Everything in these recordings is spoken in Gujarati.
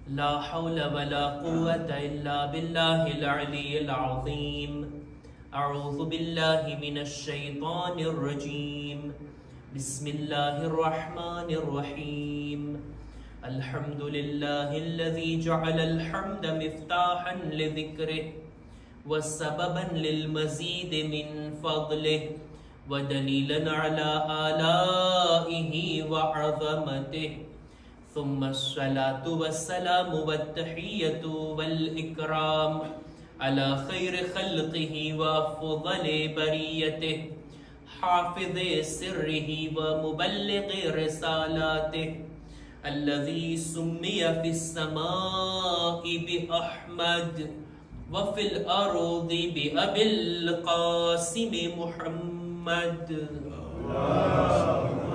لا حول ولا قوة إلا بالله العلي العظيم. أعوذ بالله من الشيطان الرجيم. بسم الله الرحمن الرحيم. الحمد لله الذي جعل الحمد مفتاحا لذكره وسببا للمزيد من فضله ودليلا على آلائه وعظمته. ثم الصلاة والسلام والتحية والإكرام على خير خلقه وأفضل بريته حافظ سره ومبلغ رسالاته الذي سمي في السماء بأحمد وفي الأرض بأبي القاسم محمد. اللهم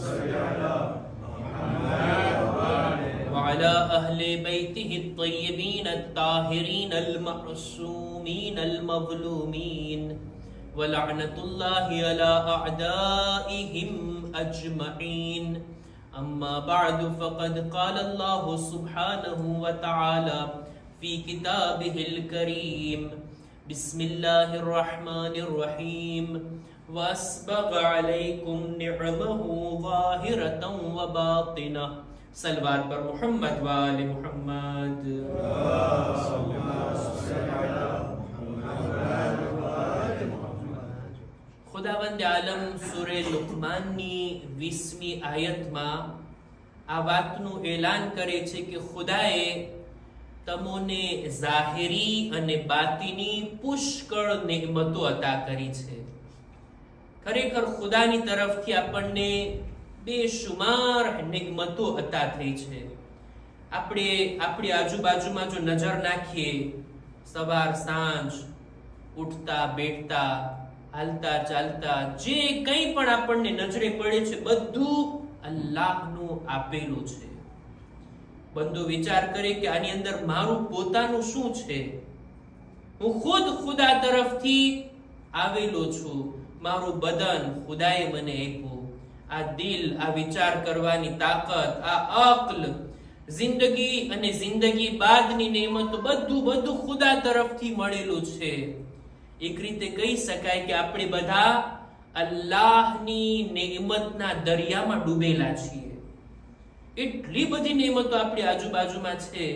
صل على محمد وعلى أهل بيته الطيبين الطاهرين المعصومين المظلومين ولعنة الله على أعدائهم أجمعين. أما بعد فقد قال الله سبحانه وتعالى في كتابه الكريم: بسم الله الرحمن الرحيم. وأسبغ عليكم نعمه ظاهرة وباطنة. सलवात पर मोहम्मद वाले मोहम्मद. ખુદાવંદ આલમ સૂરે લુકમાનની 20મી આયતમાં આ વાતનું એલાન કરે છે કે ખુદાએ તમોને ઝાહિરી અને બાતિની પુષ્કળ નેમતો અતા કરી છે. ખરેખર ખુદાની તરફથી આપણને બેશુમાર નિમતો અતા થઈ છે. આપણે આપણી આજુબાજુમાં જો નજર નાખીએ, સવાર સાંજ ઉઠતા બેઠતા હાલતા ચાલતા જે કંઈ પણ આપણને નજરે પડે છે બધું અલ્લાહનું આપેલું છે. બંદો વિચાર કરે કે આની અંદર મારું પોતાનું શું છે? હું ખુદ ખુદા તરફથી આવેલો છું. મારું બદન ખુદાએ મને આપ્યું, આ દિલ, આ વિચાર કરવાની તાકાત, આ અક્લ, જિંદગી અને જિંદગી બાદની નેમતો બધું ખુદા તરફથી મળેલું છે. એક રીતે કહી શકાય કે આપણે બધા અલ્લાહની નેમતના દરિયામાં ડૂબેલા છીએ. એટલી બધી નેમતો આપણી આજુબાજુમાં છે.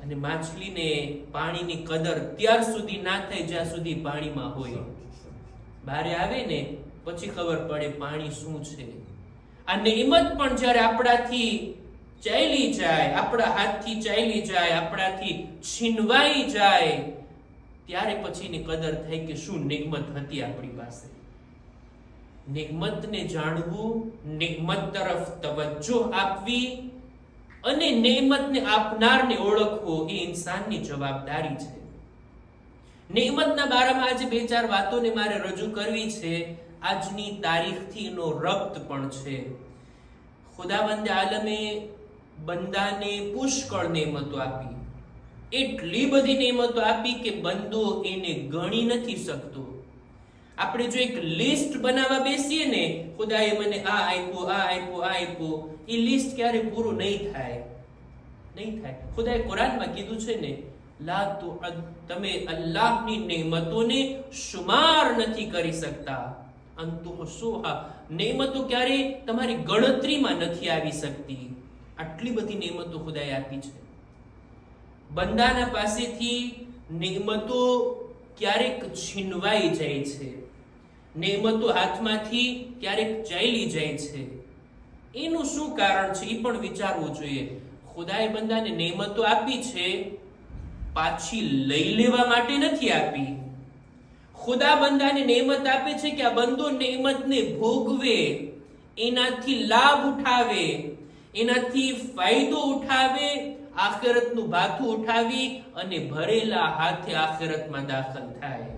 અને માછલીને પાણીની કદર ત્યાર સુધી ના થાય જ્યાં સુધી પાણીમાં હોય. બારે આવે ને પછી ખબર પડે પાણી શું છે. આ નેમત પણ જ્યારે આપણાથી ચાલી જાય, આપણા હાથથી ચાલી જાય, આપણાથી છીનવાઈ જાય, ત્યારે પછીની કદર થાય કે શું નેમત હતી આપણી પાસે. નેમતને જાણવું, નેમત તરફ તવજ્જો આપવી અને નેમતને આપનારને ઓળખવો એ ઇન્સાનની જવાબદારી છે. નેમતના બારામાં આજે 2-4 વાતોને મારે રજૂ કરવી છે. આજની તારીખથી એનો રબ્ત પણ છે. ખુદાવંદ આલમે બંદાને પુષ્કળ નેમતો આપી, એટલી બધી નેમતો આપી કે બંદો એને ગણી નથી શકતો. આપણે જો એક લિસ્ટ બનાવવા બેસીએ ને, ખુદાએ મને આ આપ્યું, આ આપ્યું, આ આપ્યું, એ લિસ્ટ ક્યારે પૂરું નહીં થાય. ખુદાએ કુરાનમાં કીધું છે ને, તમે અલ્લાહની નેમતોને શુમાર નથી કરી શકતા. નેમતો ક્યારે તમારી ગણતરીમાં નથી આવી શકતી. આટલી બધી નેમતો ખુદાએ આપી છે. બંદાના પાસેથી નેમતો ક્યારેક છીનવાઈ જાય છે, નેમતો હાથમાંથી ક્યારેક ચાલી જાય છે. એનું શું કારણ છે એ પણ વિચારવું જોઈએ. ખુદાએ બંદાને નેમતો આપી છે, પાછી લઈ લેવા માટે નથી આપી. ખુદા બંદાને નેમત આપે છે કે આ બંદો નેમતને ભોગવે, એનાથી લાભ ઉઠાવે, એનાથી ફાયદો ઉઠાવે, આખિરતનું ભાથું ઉઠાવી અને ભરેલા હાથે આખિરતમાં દાખલ થાય.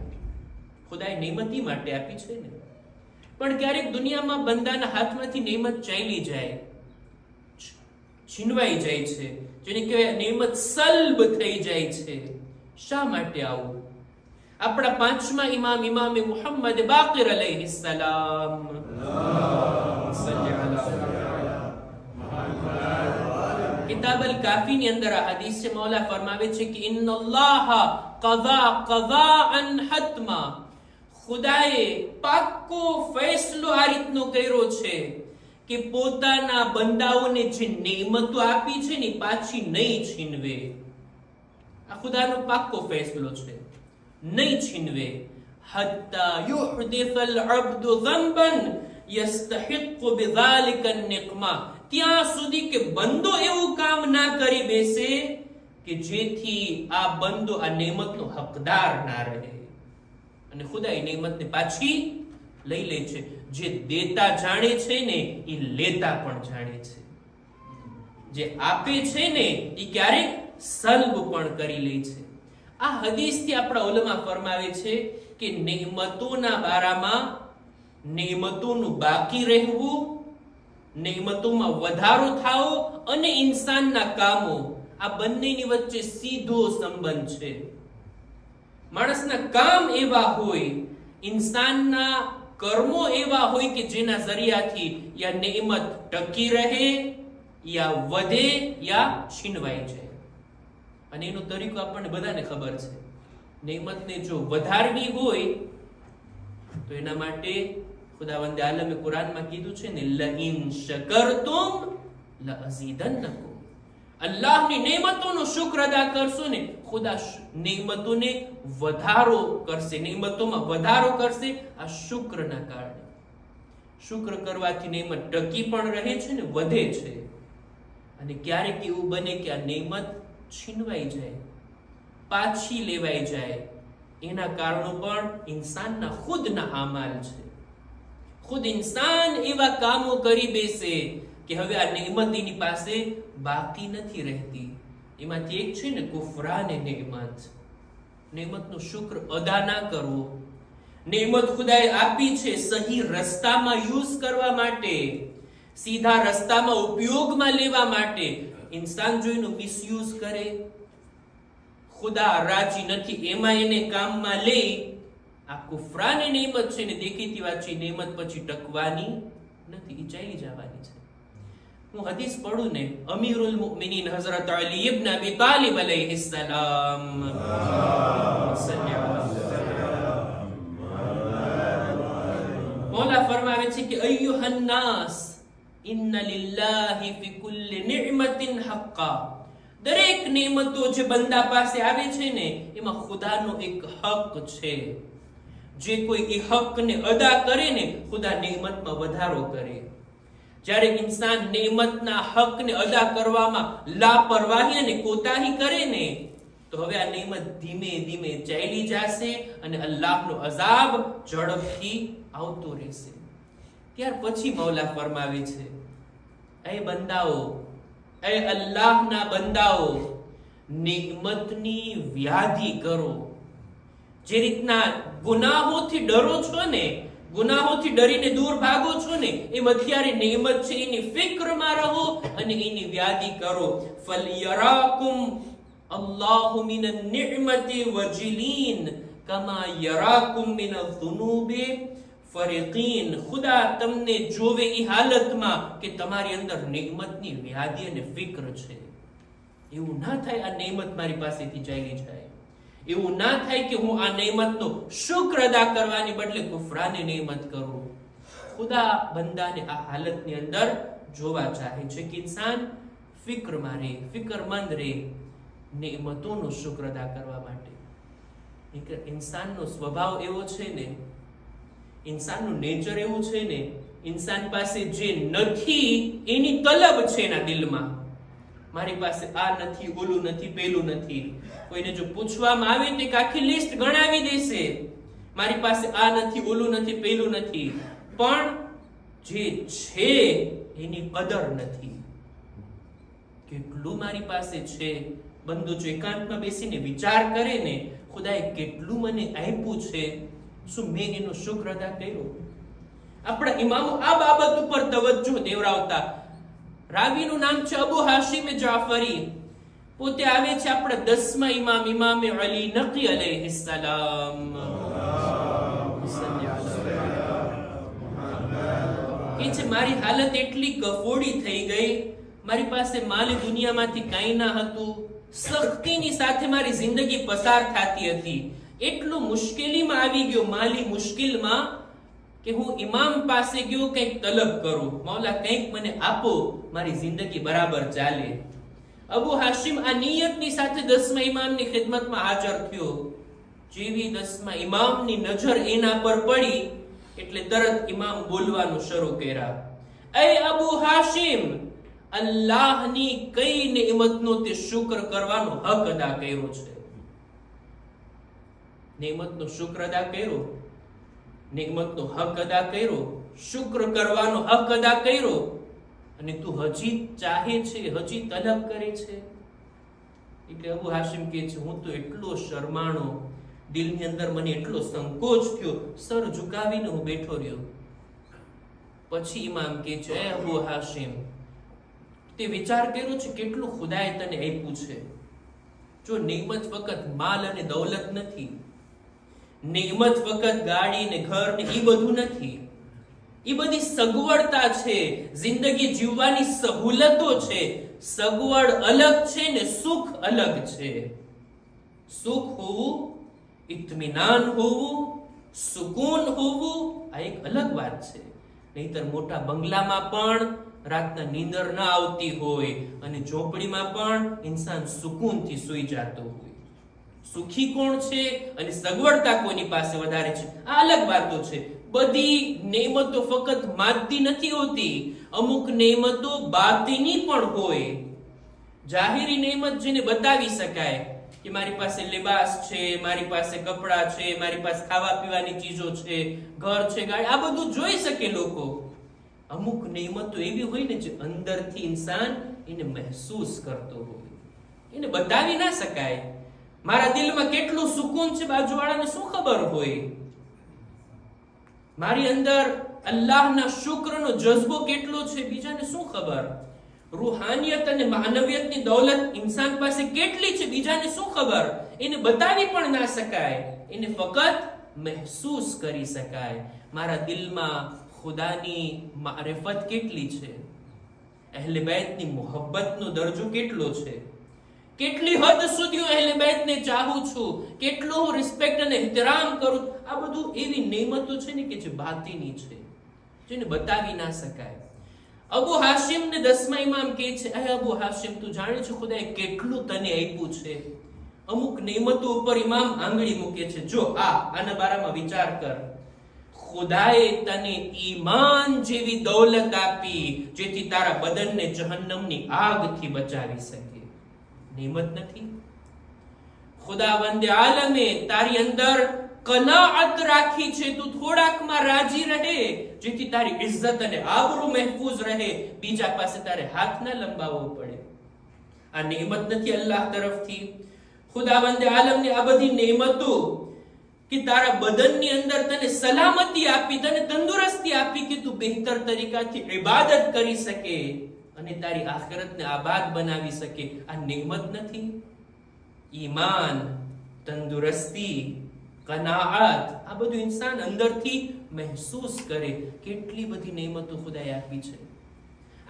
ખુદાએ નેમતી માટે આપી છે ને. પણ ક્યારેક દુનિયામાં બંદાના હાથમાંથી નેમત ચાલી જાય, છીનવાઈ જાય છે, જેને કહેવાય નેમત સલ્બ થઈ જાય છે. શા માટે આવું? આપણા 5મા ઇમામે મુહમ્મદ બાકિર અલૈહિ સલામ કે કિતાબલ કાફીની અંદર આ હદીસ છે, મૌલા ફરમાવે છે કે ઇન્નલ્લાહ કઝાઅન હતમા, ખુદાએ પાક્કો ફેસલો આ રીતનો કર્યો છે કે પોતાના બંદાઓને જે નેમતો આપી છે ને પાછી નહીં છીનવે. આ ખુદાનો પાક્કો ફેસલો છે, નહીં છીનવે. હત્તા યુહદિસલ અબ્દુ ઝંબન યસ્તહિક્કુ બિઝાલિકા નિકમા, ત્યાં સુધી કે બંદો એવું કામ ના કરી બેસે કે જેથી આ બંદો આ નેમતનો હકદાર ના રહે. અને ખુદા એ નેમતને પાછી લઈ લે છે. જે દેતા જાણે છે ને એ લેતા પણ જાણે છે. જે આપે છે ને એ ક્યારેક સલ્બ પણ કરી લે છે. આ હદીસથી આપણા ઉલમા ફરમાવે છે કે નેમતોના બારામાં નેમતોનું બાકી રહેવું, નેમતોમાં વધારો થાવો અને ઇન્સાનના કામો, આ બંનેની વચ્ચે સીધો સંબંધ છે. માણસના કામ એવા હોય, ઇન્સાનના કર્મો એવા હોય કે જેના જરિયાથી યા નેમત ટકી રહે, યા વધે, યા છીનવાઈ જાય. અને એનો તરીકો આપણને બધાને ખબર છે. નેમતને જો વધારવી હોય તો એના માટે ખુદાવંદે આલમે કુરાનમાં કીધું છે ને, લઇન શકરતુમ લઅઝીદન્નકુમ. અલ્લાહની નેમતોનો શુક્ર અદા કરશો ને, ખુદા નેમતોને વધારો કરશે, નેમતોમાં વધારો કરશે. આ શુક્રના કારણે, શુક્ર કરવાથી નેમત ટકી પણ રહે છે ને વધે છે. અને ક્યારેક એવું બને કે આ નેમત છીનવાઈ જાય, પાછી લેવાઈ જાય. એના કારણો પણ ઇન્સાનના ખુદના આમાલ છે. ખુદ ઇન્સાન એવા કામો કરી બેસે કે હવે આ નેમત એની પાસે બાકી નથી રહેતી. એમાંથી એક છે ને કુફરાને નેમત, નેમતનો શુક્ર અદા ના કરવો. નેમત ખુદાએ આપી છે સહી રસ્તામાં યુઝ કરવા માટે, સીધા રસ્તામાં ઉપયોગમાં લેવા માટે. ઇન્સાન જો એનો મિસયુઝ કરે, ખુદા રાજી નથી એમાં એને કામમાં લે, આ કુફરાને નેમત છે ને દેખીતી વાત છે, નેમત પછી ટકવાની નથી, એ ચાલી જવાની છે. હું હદીસ પઢું ને, અમીરુલ મુમિનીન હઝરત અલી ઇબ્ન અબી તાલિબ અલૈહિસ સલામ, મૌલા ફરમાવે છે કે અય્યુહન નાસ ઇન્ન લિલ્લાહિ ફી કુલ્લી નિዕમતિન હક્કા. દરેક નેમતો જે બંદા પાસે આવે છે ને એમાં ખુદાનો એક હક છે. જે કોઈ એ હકને અદા કરે ને ખુદા નેમતમાં વધારો કરે. જ્યારે ઇન્સાન નેમતના હકને અદા કરવામાં લાપરવાહી અને કોતાહી કરે ને તો હવે આ નેમત ધીમે ધીમે ચાલી જશે અને અલ્લાહનો અઝાબ ઝડપથી આવતો રહેશે. ત્યાર પછી મૌલા ફરમાવે છે, એ બંદાઓ, એ અલ્લાહના બંદાઓ, નેમતની વ્યાધિ કરો. જે રીતના ગુનાહોથી ડરો છો ને, ગુનાહોથી ડરીને દૂર ભાગો છો ને, એમ અત્યારે નેમત છે એની ફિક્રમાં રહો અને એની વ્યાધિ કરો. ફલયરાકુમ અલ્લાહુ મિન નિዕમતિ વજિલીન કમા યરાકુમ મિન ઝુનુબી ફરીકીન. ખુદા તમને જોવે એ હાલતમાં કે તમારી અંદર નેમતની વ્યાધિ અને ફિક્ર છે. એવું ના થાય આ નેમત મારી પાસેથી ચાલી જાય. એવું ના થાય કે હું આ નેમતનો શુક્ર અદા કરવાની બદલે કુફરાને નેમત કરું. ખુદા બંદાને આ હાલતની અંદર જોવા ચાહે છે કે ઇન્સાન ફિક્રમાં રહે, ફિકરમંદ રહે, નેમતોનો શુક્ર અદા કરવા માટે. ઇન્સાનનો સ્વભાવ એવો છે ને, ઇન્સાનનું નેચર એવું છે ને, ઇન્સાન પાસે જે નથી એની તલબ છે એના દિલમાં. મારી પાસે આ નથી, ઓલું નથી, પેલું નથી. કોઈને જો પૂછવામાં આવે તો એક આખી લિસ્ટ ગણાવી દેશે, મારી પાસે આ નથી, ઓલું નથી, પેલું નથી. પણ જે છે એની કદર નથી. કેટલું મારી પાસે છે, બંદો જો એકાંતમાં બેસીને વિચાર કરે ને, ખુદાએ કેટલું મને આપ્યું છે, શું મેં એનો શુક્ર અદા કર્યો? આપણા ઇમામો આ બાબત ઉપર તવજ્જો દેવરાવતા. રાવીનું નામ છે અબુ હાશિમ જાફરી. પોતે આવે છે આપણા 10મા ઇમામ, ઇમામે અલી નકી અલૈહિસ સલામ. કે છે મારી હાલત એટલી કફોડી થઈ ગઈ, મારી પાસે માલી દુનિયામાંથી કાંઈ ના હતું, સખ્તીની સાથે મારી જિંદગી પસાર થતી હતી, એટલું મુશ્કેલીમાં આવી ગયો, માલી મુશ્કેલમાં, કે હું ઇમામ પાસે ગયો કંઈક તલબ કરું, મૌલા કંઈક મને આપો, મારી જિંદગી બરાબર ચાલે. અબુ હાશિમ આ નિયતની સાથે 10મા ઇમામની ખિદમતમાં હાજર થયો. જેવી 10મા ઇમામની નજર એના પર પડી એટલે તરત ઇમામ બોલવાનું શરૂ કર્યા, એ અબુ હાશિમ, અલ્લાહની કઈ નેમતનો તે શુક્ર કરવાનો હક અદા કર્યો છે. નેમતનો શુક્ર અદા કર્યો, નેમતનો હક અદા કર્યો, શુક્ર કરવાનો હક અદા કર્યો, અને તું હજી ચાહે છે, હજી તલબ કરે છે. એટલે અબુ હાશિમ કહે છે, હું તો એટલો શરમાણો, દિલની અંદર મને એટલો સંકોચ થયો, સર ઝુકાવીને હું બેઠો રહ્યો. પછી ઇમામ કહે છે, એ અબુ હાશિમ, તે વિચાર કર્યો છે કેટલું ખુદાએ તને આપ્યું છે. જો નિયમત ફક્ત માલ અને દૌલત નથી, નિયમત ફક્ત ગાડી ને ઘર ને એ બધું નથી, એ બધી સગવડતા છે, જિંદગી જીવવાની સહુલતો છે. સગવડ અલગ છે ને સુખ અલગ છે. સુખ હોવું, ઇત્મીનાન હોવું, સુકૂન હોવું, આ એક અલગ વાત છે. નહીતર મોટા બંગલામાં પણ રાતના નીંદર ના આવતી હોય અને ઝોપડીમાં પણ ઇન્સાન સુકૂનથી સૂઈ જતો હોય. સુખી કોણ છે અને સગવડતા કોની પાસે વધારે છે, આ અલગ વાતો છે. બધી નેમતો ફક્ત માદદી નથી હોતી, અમુક નેમતો બાતિની પણ હોય. જાહેરી નેમત જેને બતાવી શકાય કે મારી પાસે લિબાસ છે, મારી પાસે કપડા છે, મારી પાસે ખાવા પીવાની ચીજો છે, ઘર છે, ગાડી, આ બધું જોઈ શકે લોકો. અમુક નેમતો એવી હોય ને જે અંદરથી ઇન્સાન એને મહેસૂસ કરતો હોય, એને બતાવી ના શકાય. મારા દિલમાં કેટલું સુકૂન છે બાજુવાળાને શું ખબર હોય. મારી અંદર અલ્લાહના શુક્રનો જજ્બો કેટલો છે બીજાને શું ખબર. રૂહાનિયત અને માનવિયતની દૌલત ઇન્સાન પાસે કેટલી છે બીજાને શું ખબર. એને બતાવી પણ ના શકાય, એને ફક્ત મહેસૂસ કરી શકાય. મારા દિલમાં ખુદાની મારિફત કેટલી છે, અહેલે બેતની મોહબ્બતનો દરજ્જો કેટલો છે, કેટલી હદ સુધી હું અહેલે બેતને ચાહું છું, કેટલો હું રિસ્પેક્ટ અને ઇહતરામ કરું. આ બધું એવી નેમતો છે ને કે જે બાતિની છે, જેને બતાવી ના શકાય. અબુ હાશિમ ને 10મા ઇમામ કહે છે, એ અબુ હાશિમ, તું જાણે છે ખુદાએ કેટલું તને આપ્યું છે. અમુક નેમતો ઉપર ઇમામ આંગળી મૂકે છે, જો આના બારામાં વિચાર કર. ખુદાએ તને ઈમાન જેવી દૌલત આપી જેથી તારા બદનને જહન્નમની આગથી બચાવી શકે. નેમત નથી? ખુદાવંદે આલમે તારી અંદર કનાઅત રાખી છે, તું થોડાકમાં રાજી રહે જેથી તારી ઇજ્જત અને આબરૂ મહેફૂઝ રહે, બીજા પાસે તારે હાથ ના લંબાવવો પડે. આ નેમત નથી અલ્લાહ તરફથી? ખુદાવંદે આલમને આ બધી નેમતો કે તારા બદનની અંદર તને સલામતી આપી, તને તંદુરસ્તી આપી કે તું બહેતર તરીકાથી ઇબાદત કરી શકે અને તારી આખિરતને આબાદ બનાવી શકે. આ નેમત નથી? ઈમાન, તંદુરસ્તી, કનાઅત, આ બધું ઇન્સાન અંદરથી મહેસૂસ કરે. કેટલી બધી નેમતો ખુદાએ આપી છે.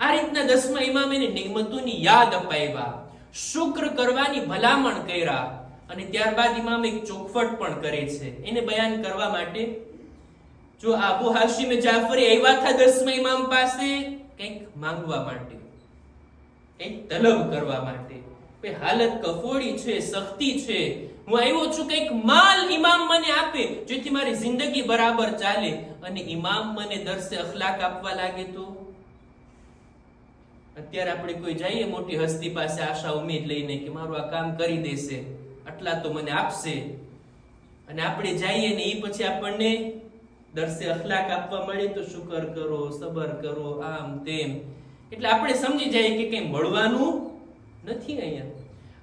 આ રીતના 10મા ઇમામે નેમતોની યાદ અપાવ્યા, શુક્ર કરવાની ભલામણ કર્યા અને ત્યારબાદ ઇમામ એક ચોખવટ પણ કરે છે એને બયાન કરવા માટે. જો અબુ હાશિમ જાફરી આવ્યા હતા 10મા ઇમામ પાસે કંઈક માંગવા માટે, કંઈક તલબ કરવા માટે, ભાઈ હાલત કફોડી છે, સખ્તી છે, હું આવ્યો છું કંઈક માલ ઇમામ મને આપે જેથી મારી જિંદગી બરાબર ચાલે. અને ઇમામ મને દર્સે અખલાક આપવા લાગે તો અત્યારે આપણે કોઈ જઈએ મોટી હસ્તી પાસે આશા ઉમેદ લઈને કે મારું આ કામ કરી દેશે, આટલા તો મને આપશે, અને આપણે જઈએ ને એ પછી આપણને દર્સે અખલાક આપવા મળે તો શુકર કરો, સબર કરો, આમ તેમ, એટલે આપણે સમજી જઈએ કે કંઈ મળવાનું નથી અહીંયા.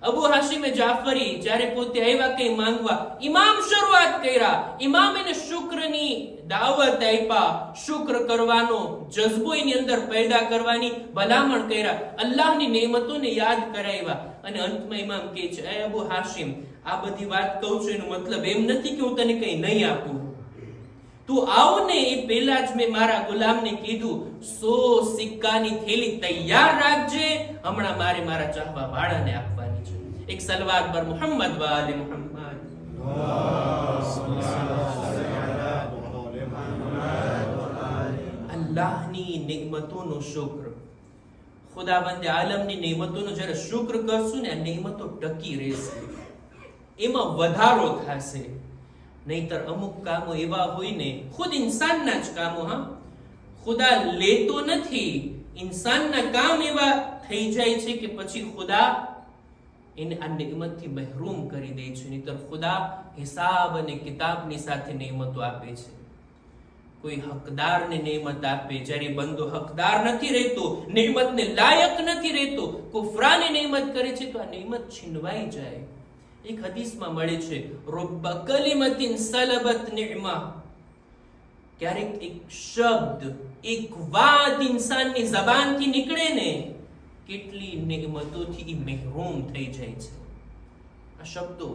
અબુ હાશિમ જાફરી જ્યારે પોતે આવ્યા કંઈ માંગવા, ઇમામ શરૂઆત કર્યા, ઇમામ એને શુક્રની દાવત આપ્યા, શુક્ર કરવાનો જજ્બો એની અંદર પેદા કરવાની ભલામણ કર્યા, અલ્લાહની નેમતોને યાદ કરાવ્યા. અને અંતમાં ઇમામ કહે છે, એ અબુ હાશિમ, આ બધી વાત કહું છું એનો મતલબ એમ નથી કે હું તને કંઈ નહીં આપું. તું આવ ને એ પહેલા જ મેં મારા ગુલામને કીધું 100 સિક્કાની થેલી તૈયાર રાખજે, હમણાં મારે મારા ચાહવા વાળાને આપવાની છે. એક સલવાત પર મુહમ્મદ વાલે મુહમ્મદ. અલ્લાહની નેમતોનો શુક્ર, ખુદાવંદ આલમની નેમતોનો જ્યારે શુક્ર કરશું ને, આ નેમતો ટકી રહેશે, એમાં વધારો થશે. નહીતર અમુક કામો એવા હોય ને, ખુદ ઇન્સાનના જ કામો, ખુદા લેતો નથી, ઇન્સાનના કામ એવા થઈ જાય છે કે પછી ખુદા એને આ નેમતથી મહેરૂમ કરી દે છે. નહીતર ખુદા હિસાબ અને કિતાબની સાથે નેમતો આપે છે. કોઈ હકદારને નેમત આપે, જ્યારે બંદો હકદાર નથી રહેતો, નેમતને લાયક નથી રહેતો, કુફરાને નેમત કરે છે, તો આ નેમત છીનવાઈ જાય. એક હદીસમાં મળે છે, રબ્બ કલિમતિન સલબત નિዕમા, ક્યારેક એક શબ્દ, એક વાત ઇન્સાનની જબાનથી નીકળે ને, કેટલી નેમતોથી મહેરૂમ થઈ જાય છે. આ શબ્દો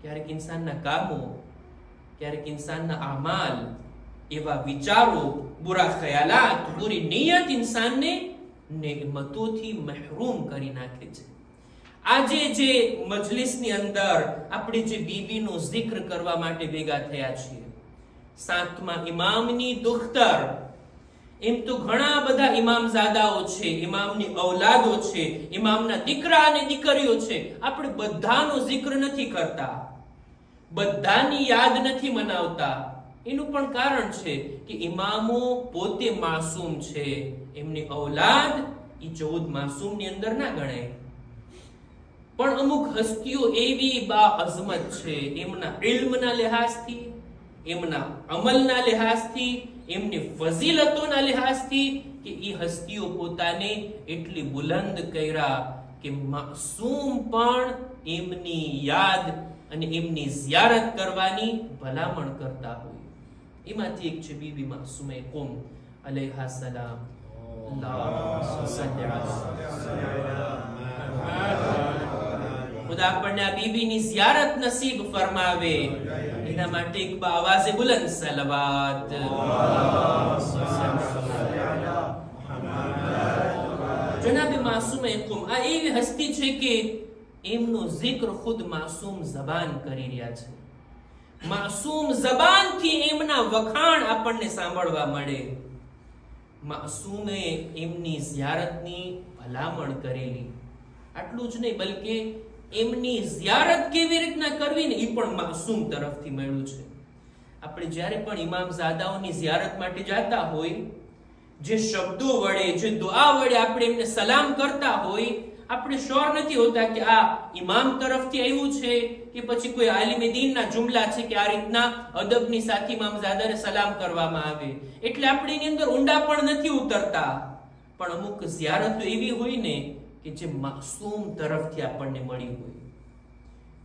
ક્યારેક ઇન્સાનના કામો, ક્યારેક ઇન્સાનના આમાલ, એવા વિચારો, બુરા ખ્યાલાત, બુરી નિયત ઇન્સાનને નેમતોથી મહેરૂમ કરી નાખે છે. આજે જે મજલિસની અંદર આપણે જે બીબીનો જિક્ર કરવા માટે ભેગા થયા છીએ, 7મા ઇમામની દુખ્તર, એમ તો ઘણા બધા ઇમામઝાદાઓ છે, ઇમામની ઔલાદો છે, ઇમામના દીકરા અને દીકરીઓ છે. આપણે બધાનો જિક્ર નથી કરતા, બધાની યાદ નથી મનાવતા. એનું પણ કારણ છે કે ઇમામો પોતે માસૂમ છે, એમની ઔલાદ એ 14 માસૂમની અંદર ના ગણાય. પણ અમુક હસ્તીઓ એવી બા અઝમત છે, એમના ઇલ્મના લિહાઝથી, એમના અમલના લિહાઝથી, એમની ફઝીલતોના લિહાઝથી, કે એ હસ્તીઓ પોતાને એટલી બુલંદ કર્યા કે માસૂમ પણ એમની યાદ અને એમની ઝિયારત કરવાની ભલામણ કરતા હોય. એમાંથી એક છે બીબી માસૂમે કુમ અલૈહા સલામ. ખુદા આપણને આ બીબીની ઝિયારત નસીબ ફરમાવે, એના માટે એક આવાજે બુલંદ સલવાત. જનાબે માસૂમે કુમ આ એવી હસ્તી છે કે એમનો જિક્ર ખુદ માસૂમ જબાન કરી રહ્યા છે. માસૂમ જબાનથી એમના વખાણ આપણને સાંભળવા મળે. માસૂમે એમની ઝિયારતની ભલામણ કરેલી. આટલું જ નહીં, બલકે એમની ઝિયારત કેવી રીતના કરવી ને, એ પણ માસૂમ તરફથી મળ્યું છે. આપણે જ્યારે પણ ઇમામઝાદાઓની ઝિયારત માટે જાતા હોય, જે શબ્દો વડે, જે દુઆ વડે આપણે એમને સલામ કરતા હોય, આપણે શ્યોર નથી હોતા કે આ ઇમામ તરફથી આવ્યું છે કે પછી કોઈ આલિમે દીનના જુમલા છે કે આ રીતના અદબની સાથે ઇમામઝાદાને સલામ કરવામાં આવે. એટલે આપણે એની અંદર ઊંડા પણ નથી ઉતરતા. પણ અમુક ઝિયારતો એવી હોય ને કે જે માસૂમ તરફથી આપણને મળી હોય.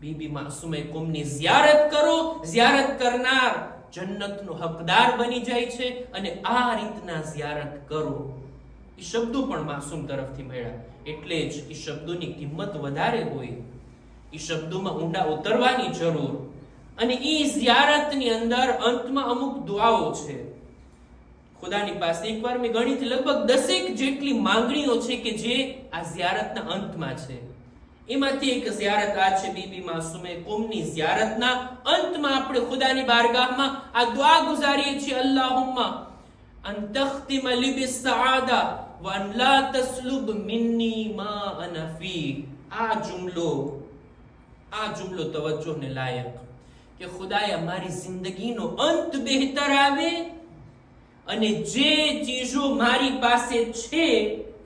બીબી માસૂમે કુમની ઝિયારત કરો, ઝિયારત કરનાર જન્નતનો હકદાર બની જાય છે. અને આ રીતના ઝિયારત કરો. એ શબ્દો પણ માસૂમ તરફથી મળ્યા, એટલે જ એ શબ્દોની કિંમત વધારે હોય. એ શબ્દોમાં ઊંડા ઉતરવાની જરૂર. અને એ ઝિયારતની અંદર અંતમાં અમુક દુઆઓ છે ખુદાની પાસે. એકવાર મેં ગણી હતી, લગભગ 10 જેટલી માંગણીઓ છે કે જે આ ઝિયારતના અંતમાં છે. એમાંથી એક ઝિયારત આ છે બીબી માસૂમે કુમની ઝિયારતના અંતમાં આપણે ખુદાની બારગાહમાં આ દુઆ ગુજારીએ છીએ, અલ્લાહુમ્મા અન તખ્તિમ લી બિસ્સઆદા વ અન લા તસ્લુબ મિન્ની મા અના ફી. આ જુમલો તવજ્જોને લાયક કે ખુદાએ મારી જિંદગીનો અંત બહેતર આવે અને જે ચીજો મારી પાસે છે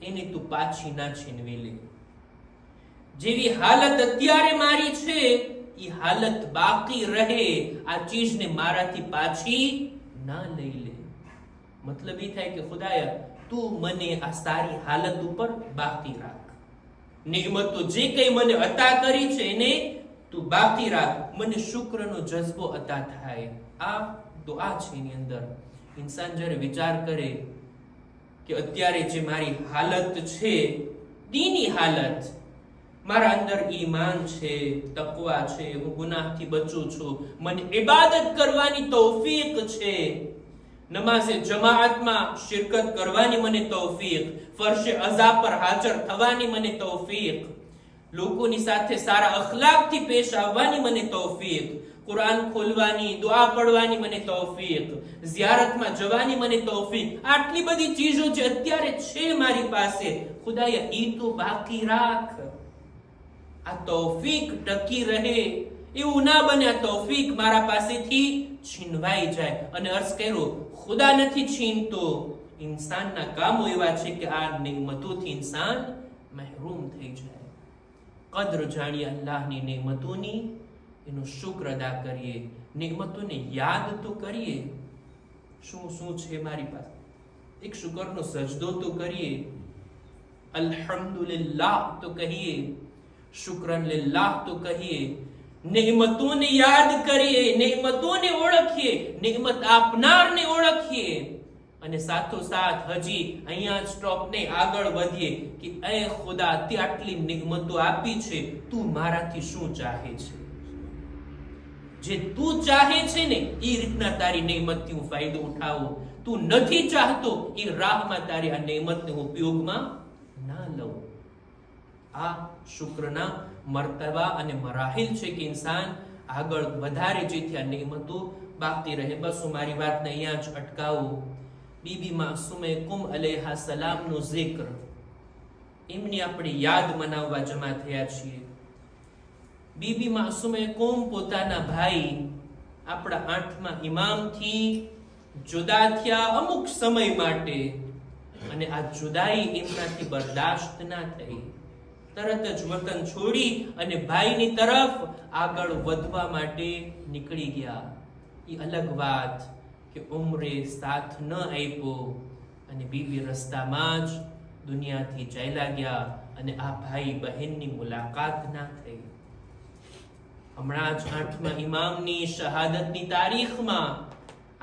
એને તું પાછી ના છીનવી લે. જેવી હાલત અત્યારે મારી છે એ હાલત બાકી રહે, આ ચીજને મારાથી પાછી ના લઈ લે. મતલબ એ થાય કે ખુદાયા તું મને આ સારી હાલત ઉપર બાકી રાખ. નિમતો જે કઈ મને અતા કરી છે એને તું બાકી રાખ. મને શુક્રનો જજ્બો અતા થાય. આ દુઆ છે. એની અંદર ઇન્સાન જ્યારે વિચાર કરે કે અત્યારે જે મારી હાલત છે, દીની હાલત, મારા અંદર ઈમાન છે, તકવા છે, હું ગુનાહથી બચું છું, મને ઇબાદત કરવાની તૌફીક છે, નમાઝે જમાઅતમાં શિરકત કરવાની મને તૌફીક, ફરશે અઝા પર હાજર થવાની મને તૌફીક, લોકોની સાથે સારા અખલાકથી પેશ આવવાની મને તૌફીક, કુરાન ખોલવાની, દુઆ પડવાની મને તૌફીક, ઝિયારતમાં જવાની મને તૌફીક. આટલી બધી ચીજો જે અત્યારે છે મારી પાસે, ખુદાએ ઈ તો બાકી રાખ. આ તૌફીક ટકી રહે એવું ના બને. આ તૌફીક મારા પાસેથી છીનવાઈ જાય. અને અર્થ કર્યો, ખુદા નથી છીનતો, ઇન્સાનના કામો એવા છે કે આ નેમતોથી ઇન્સાન મહેરૂમ થઈ જાય. કદ્ર જાણીએ અલ્લાહની નેમતોની, એનો શુક્ર અદા કરીએ, નેમતોને યાદ તો કરીએ. શું શું છે મારી પાસે, એક શુક્રનો સજદો તો કરીએ, અલ્હમ્દુલિલ્લાહ તો કહીએ, શુક્રન લિલ્લાહ તો કહીએ, નેમતોને યાદ કરીએ, નેમતોને ઓળખીએ, નેમત આપનારને ઓળખીએ. અને સાથોસાથ હજી અહીંયા સ્ટોપ નહીં, આગળ વધીએ કે એ ખુદા તે આટલી નેમતો આપી છે, તું મારાથી શું ચાહે છે? જે તું ચાહે છે ને એ રીતના તારી નેમતથી હું ફાયદો ઉઠાવું. તું નથી ચાહતો એ રાહમાં તારી આ નેમતને ઉપયોગમાં ના લઉં. આ શુક્રના મર્તબા અને મરાહિલ છે કે ઇન્સાન આગળ વધારે જેથી આ નેમતો બાકી રહે. બસ હું મારી વાતને અહીંયા જ અટકાવું. બીબી માસુમે કુમ અલૈહા સલામનો zikr, એમની આપણે યાદ મનાવવા જમા થયા છીએ. બીબી માસુમે કુમ પોતાના ભાઈ આપણા 8મા ઇમામથી જુદા થયા અમુક સમય માટે, અને આ જુદાઈ એમનાથી બરદાશ્ત ના થઈ. તરત જ વતન છોડી અને ભાઈની તરફ આગળ વધવા માટે નીકળી ગયા. એ અલગ વાત કે ઉમરે સાથ ન આપ્યો અને બીબી રસ્તામાં જ દુનિયાથી ચાલ્યા ગયા અને આ ભાઈ બહેનની મુલાકાત ના થઈ. હમણાં જ 8મા ઇમામની શહાદતની તારીખમાં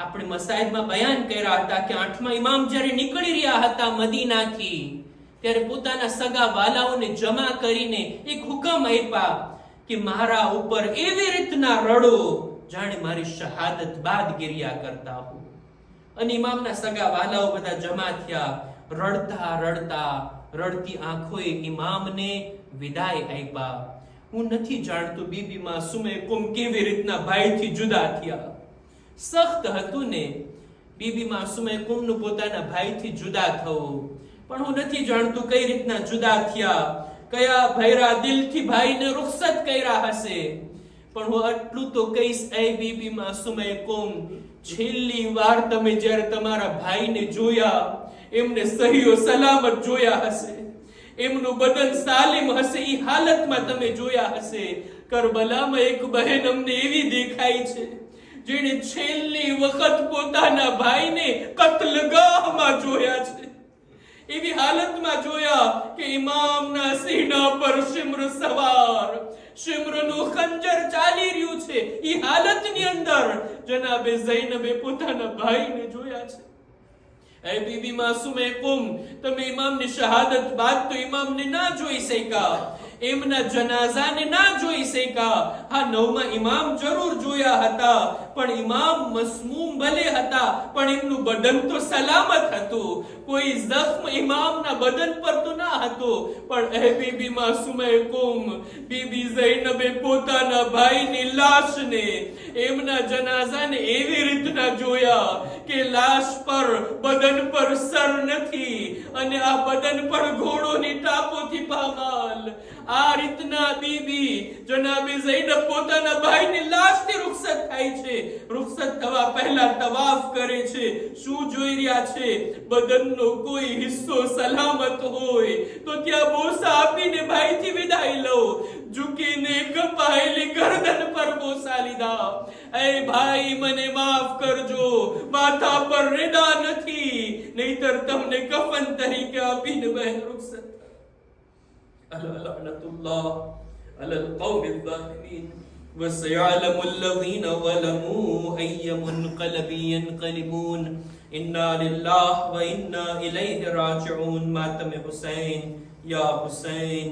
આપણે મસાઈદમાં બયાન કર્યા હતા કે 8મા ઇમામ જ્યારે નીકળી રહ્યા હતા મદીનાથી, ત્યારે પોતાના સગા વાલાઓને જમા કરીને એક હુકમ આપ્યા કે મારા ઉપર એવી રીતના રડો જાણે મારી શહાદત બાદ ગિરિયા કરતા હો. અને ઇમામના સગા વાલાઓ બધા જમા થયા. રડતા રડતા રડતી આંખોએ ઇમામને વિદાય આપ્યા. હું નથી જાણતો બીબી માસુમે કુમ કેવી રીતના ભાઈથી જુદા થયા. સખ્ત હતું ને બીબી માસુમે કુમનું પોતાના ભાઈથી જુદા થવું, પણ હું નથી જાણતો કઈ રીતના જુદા થયા, કયા ભૈરા દિલથી ભાઈને રૂખસત કર્યા હશે. પણ હું આટલું તો કહીશ, એ બીબી માસુમે કુમ, છેલ્લી વાર તમે જ્યારે તમારા ભાઈને જોયા, એમને સહીઓ સલામત જોયા હશે, એમનું બદન સાલિમ હશે, એ હાલતમાં તમે જોયા હશે. કરબલામાં એક બહેન અમને એવી દેખાય છે જેણે છેલ્લી વખત પોતાના ભાઈને કત્લગાહમાં જોયા છે. એવી હાલતમાં જોયા કે ઇમામના સીના પર શિમ્ર સવાર, શિમ્રનું ખંજર ચાલી રહ્યું છે. એ હાલતની અંદર જનાબે ઝૈનબે પોતાના ભાઈને જોયા છે. એ બીબી માસુમે કુમ, તમે ઇમામની શહાદત બાદ તો ઇમામને ના જોઈ શક્યા, એમના જનાઝાને ના જોઈ શક્યા. હા, 9મા ઇમામ જરૂર જોયા હતા, પણ ઇમામ મસમૂમ ભલે હતા, પણ એમનું બદન તો સલામત હતું. કોઈ જખ્મ ઇમામના બદન પર તો ના હતો. પણ એ બીબી માસુમે કુમ, બીબી ઝૈનબે પોતાના ભાઈની લાશને, એમના જનાઝાને એવી રીતના જોયા કે લાશ પર, બદન પર સર નથી અને આ બદન પર ઘોડોની ટાપોથી પામાલ. આ રીતના બીબી જનાબે ઝૈનબ પોતાના ભાઈની લાશથી રૂખસત થાય છે. રૂખસત થવા પહેલા તવાફ કરે છે. શું જોઈ રહ્યા છે? બદનનો કોઈ હિસ્સો સલામત હોય તો ત્યાં બોસા આપીને ભાઈથી વિદાય લો. ઝૂકીને કપાયેલી ગરદન પર બોસા લીધા. એ ભાઈ, મને માફ કરજો, માથા પર રેડા નથી, નહીતર તમને કફન તરીકે આપીને બહેન રૂખસત. લعنતુલ્લાહ અલલ કૌમિલ ઝાલિમીન وسيعلم الذين ظلموا أي منقلب ينقلبون إنا لله وإنا إليه راجعون. ماتم حسين يا حسين.